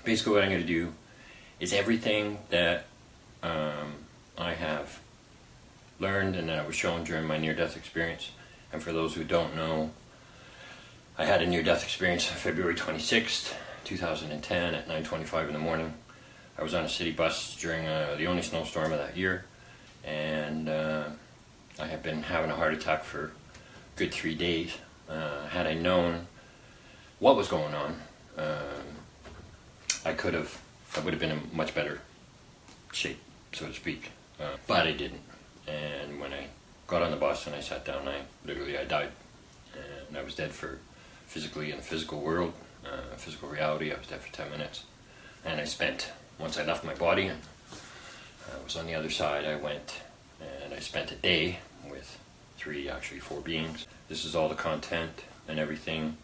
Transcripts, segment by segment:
Basically what I'm going to do is everything that I have learned and that I was shown during my near-death experience. And for those who don't know, I had a near-death experience on February 26th, 2010 at 9:25 in the morning. I was on a city bus during the only snowstorm of that year, and I have been having a heart attack for a good 3 days. Had I known what was going on, I would have been in much better shape, so to speak, but I didn't. And when I got on the bus and I sat down, I died, and I was dead for physically in the physical world, physical reality. I was dead for 10 minutes, and once I left my body and I was on the other side, I went and I spent a day with 4 beings. This is all the content and everything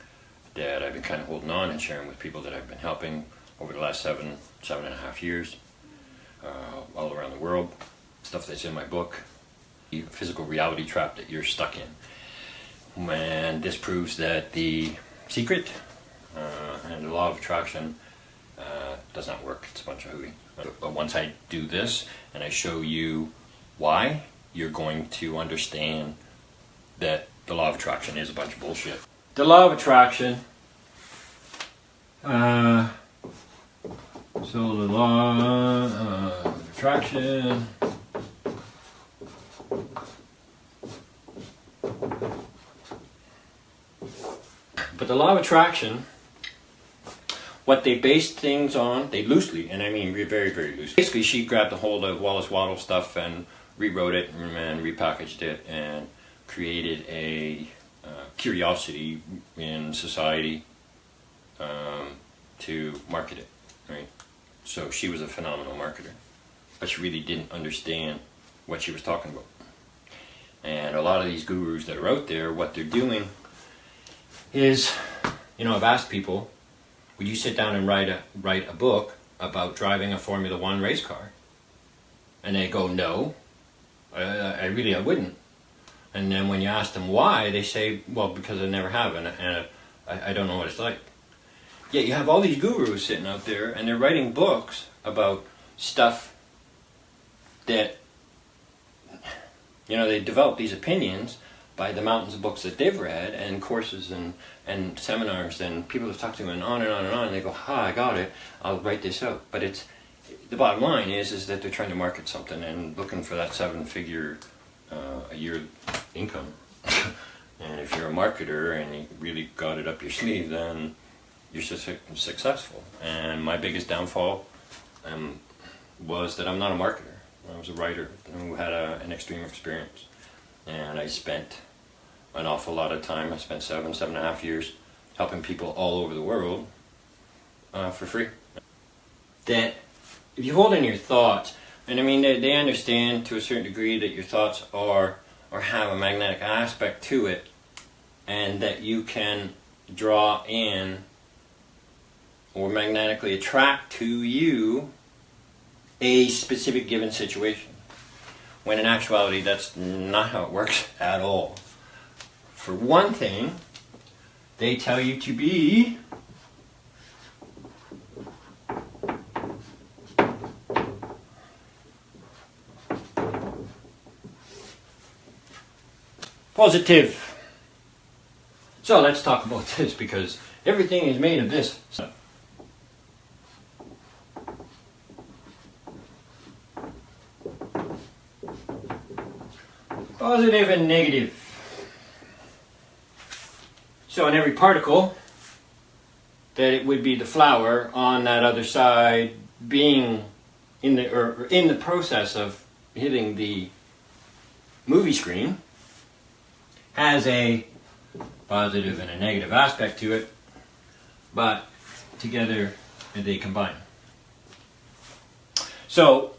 that I've been kind of holding on and sharing with people that I've been helping over the last 7.5 years, all around the world. Stuff that's in my book, the physical reality trap that you're stuck in. And this proves that the secret and the law of attraction does not work. It's a bunch of hooey. But once I do this and I show you why, you're going to understand that the law of attraction is a bunch of bullshit. The law of attraction, so the law of attraction, but the law of attraction, what they based things on, they loosely, and I mean very, very loosely. Basically, she grabbed a hold of Wallace Waddle stuff and rewrote it and repackaged it and created a curiosity in society to market it, right? So she was a phenomenal marketer, but she really didn't understand what she was talking about. And a lot of these gurus that are out there, what they're doing is, I've asked people, would you sit down and write a book about driving a Formula One race car? And they go, no, I wouldn't. And then when you ask them why, they say, well, because I never have, and I don't know what it's like. Yet you have all these gurus sitting out there, and they're writing books about stuff that, they develop these opinions by the mountains of books that they've read, and courses and seminars, and people have talked to them, and on and on and on, and they go, I got it, I'll write this out. But the bottom line is that they're trying to market something and looking for that 7-figure a year income. And if you're a marketer and you really got it up your sleeve, then you're successful. And my biggest downfall was that I'm not a marketer. I was a writer who had an extreme experience. And I spent an awful lot of time. I spent 7.5 years helping people all over the world for free. That if you hold in your thoughts, and I mean they understand to a certain degree that your thoughts are or have a magnetic aspect to it, and that you can draw in or magnetically attract to you a specific given situation. When in actuality, that's not how it works at all. For one thing, they tell you to be positive. So let's talk about this, because everything is made of this. Positive and negative. So in every particle, that it would be the flower on that other side being in the process of hitting the movie screen, has a positive and a negative aspect to it, but together they combine. So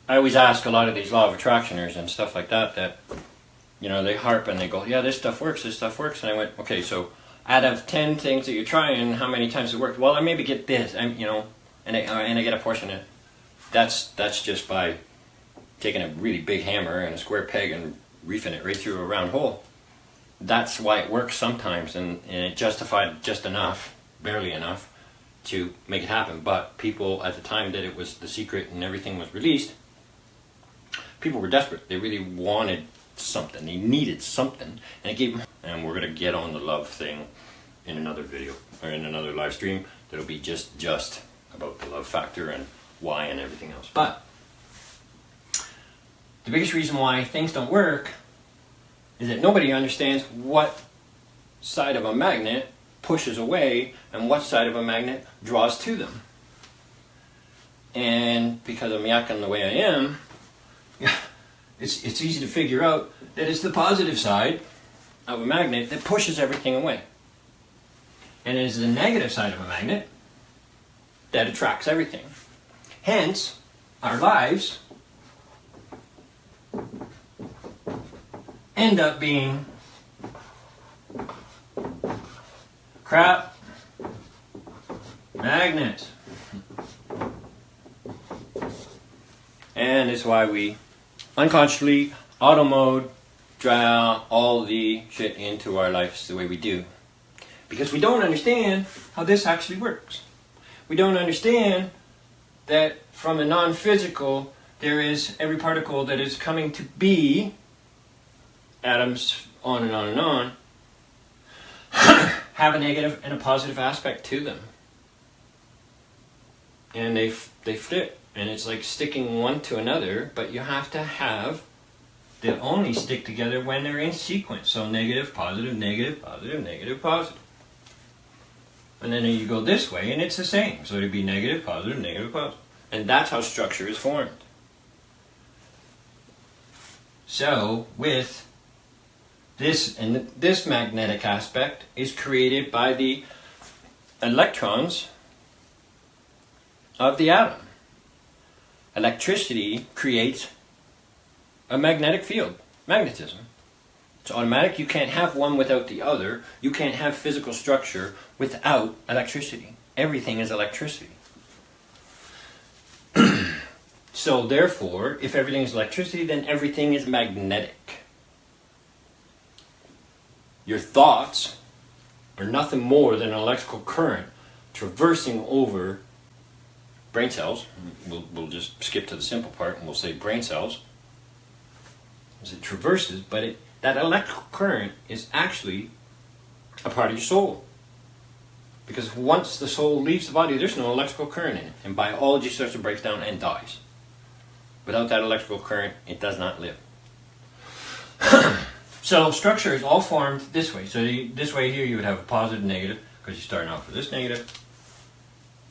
I always ask a lot of these law of attractioners and stuff like that, they harp and they go, yeah, this stuff works. And I went, okay, so out of 10 things that you're trying, how many times it worked? Well, I maybe get this, and I get a portion of it. That's just by taking a really big hammer and a square peg and reefing it right through a round hole. That's why it works sometimes, and it justified just enough, barely enough, to make it happen. But people at the time that it was the secret and everything was released, people were desperate. They really wanted something. They needed something, and it gave them. And we're gonna get on the love thing in another video or in another live stream. That'll be just about the love factor and why and everything else. But the biggest reason why things don't work is that nobody understands what side of a magnet pushes away and what side of a magnet draws to them. And because I'm yakking the way I am, it's easy to figure out that it's the positive side of a magnet that pushes everything away. And it is the negative side of a magnet that attracts everything. Hence, our lives end up being crap magnets. And it's why we unconsciously auto mode draw all the shit into our lives the way we do. Because we don't understand how this actually works. We don't understand that from a non-physical, there is every particle that is coming to be, atoms on and on and on, have a negative and a positive aspect to them. And they fit. And it's like sticking one to another, but you have to have, they only stick together when they're in sequence. So negative, positive, negative, positive, negative, positive. And then you go this way, and it's the same. So it'd be negative, positive, negative, positive. And that's how structure is formed. So with this, and this magnetic aspect is created by the electrons of the atom. Electricity creates a magnetic field, magnetism. It's automatic. You can't have one without the other. You can't have physical structure without electricity. Everything is electricity. So therefore, if everything is electricity, then everything is magnetic. Your thoughts are nothing more than an electrical current traversing over brain cells. We'll just skip to the simple part and we'll say brain cells. As it traverses, but that electrical current is actually a part of your soul. Because once the soul leaves the body, there's no electrical current in it. And biology starts to break down and dies. Without that electrical current, it does not live. So structure is all formed this way. So this way here you would have a positive and negative, because you're starting off with this negative.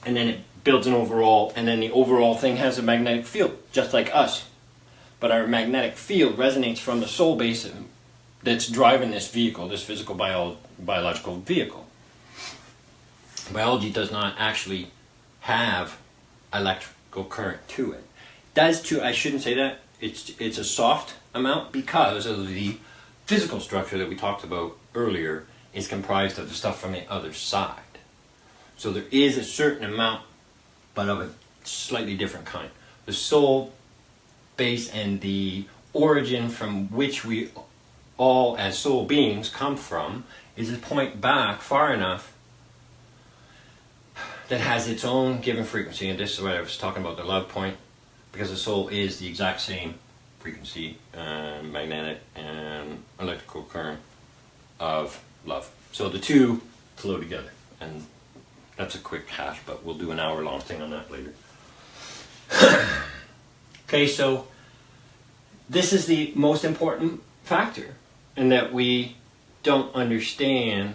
And then it builds an overall, and then the overall thing has a magnetic field, just like us. But our magnetic field resonates from the soul base that's driving this vehicle, this physical biological vehicle. Biology does not actually have electrical current to it. Does to, I shouldn't say that, it's a soft amount because of the physical structure that we talked about earlier is comprised of the stuff from the other side. So there is a certain amount, but of a slightly different kind. The soul base and the origin from which we all as soul beings come from is a point back far enough that has its own given frequency. And this is what I was talking about, the love point, because the soul is the exact same frequency, magnetic and electrical current of love. So the two flow together. And that's a quick hash, but we'll do an hour-long thing on that later. Okay, so this is the most important factor, in that we don't understand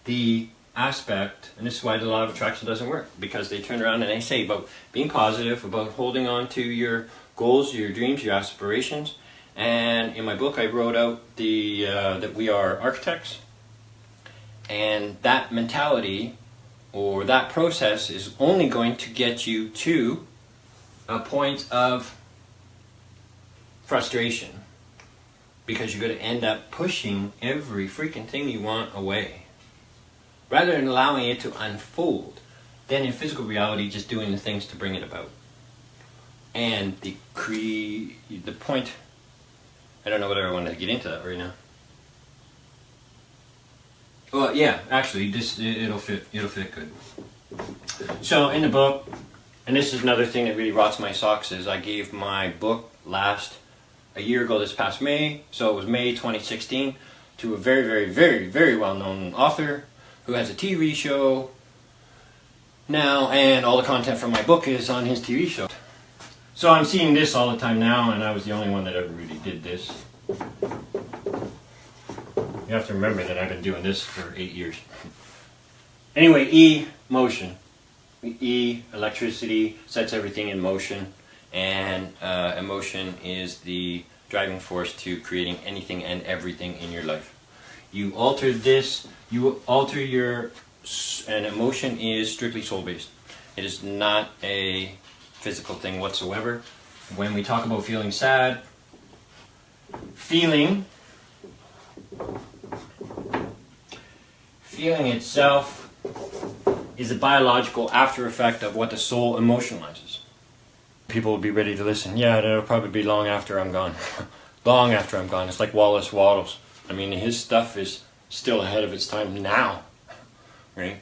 the aspect, and this is why the law of attraction doesn't work, because they turn around and they say about being positive, about holding on to your goals, your dreams, your aspirations. And in my book I wrote out that we are architects, and that mentality or that process is only going to get you to a point of frustration, because you're going to end up pushing every freaking thing you want away rather than allowing it to unfold, then in physical reality just doing the things to bring it about. And the point, I don't know whether I want to get into that right now. Well, yeah, actually, it'll fit good. So in the book, and this is another thing that really rots my socks, is I gave my book a year ago this past May, so it was May 2016, to a very, very, very, very well-known author who has a TV show now, and all the content from my book is on his TV show. So I'm seeing this all the time now, and I was the only one that ever really did this. You have to remember that I've been doing this for 8 years. Anyway, E, motion. E, electricity, sets everything in motion, and emotion is the driving force to creating anything and everything in your life. You alter this, you alter your, and emotion is strictly soul-based. It is not a physical thing whatsoever. When we talk about feeling sad, feeling itself is a biological after effect of what the soul emotionalizes. People will be ready to listen. Yeah, it'll probably be long after I'm gone. Long after I'm gone. It's like Wallace Wattles. I mean, his stuff is still ahead of its time now. Right?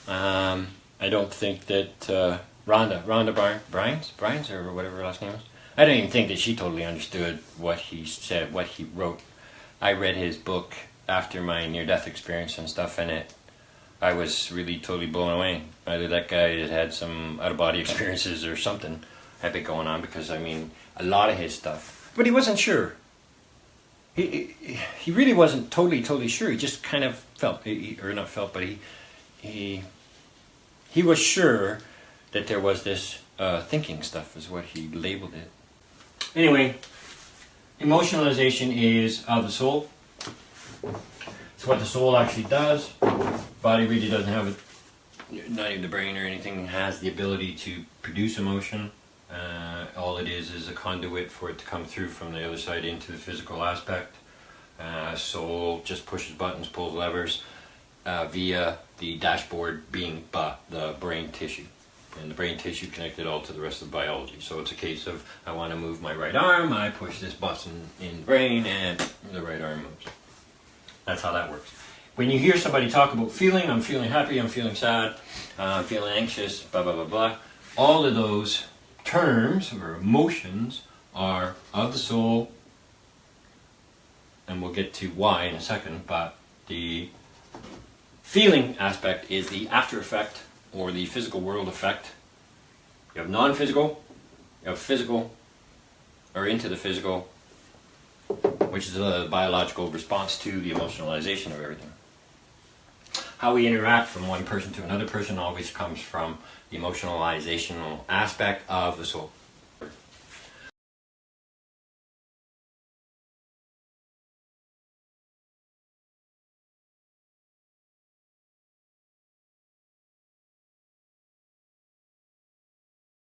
I don't think that Rhonda Bryans, or whatever her last name is, I don't even think that she totally understood what he said, what he wrote. I read his book after my near-death experience and stuff, and I was really totally blown away. Either that guy had some out-of-body experiences or something epic going on, because, I mean, a lot of his stuff. But he wasn't sure. He really wasn't totally sure. He just kind of felt, or not felt, but he was sure that there was this thinking stuff, is what he labeled it. Anyway, emotionalization is of the soul. It's what the soul actually does. Body really doesn't have it. Not even the brain or anything has the ability to produce emotion. All it is a conduit for it to come through from the other side into the physical aspect. Soul just pushes buttons, pulls levers via the dashboard being the brain tissue. And the brain tissue connected all to the rest of biology. So it's a case of, I want to move my right arm, I push this button in the brain, and the right arm moves. That's how that works. When you hear somebody talk about feeling, I'm feeling happy, I'm feeling sad, I'm feeling anxious, blah, blah, blah, blah, all of those terms or emotions are of the soul, and we'll get to why in a second, but the feeling aspect is the after effect, or the physical world effect. You have non-physical, you have physical, or into the physical, which is a biological response to the emotionalization of everything. How we interact from one person to another person always comes from the emotionalizational aspect of the soul.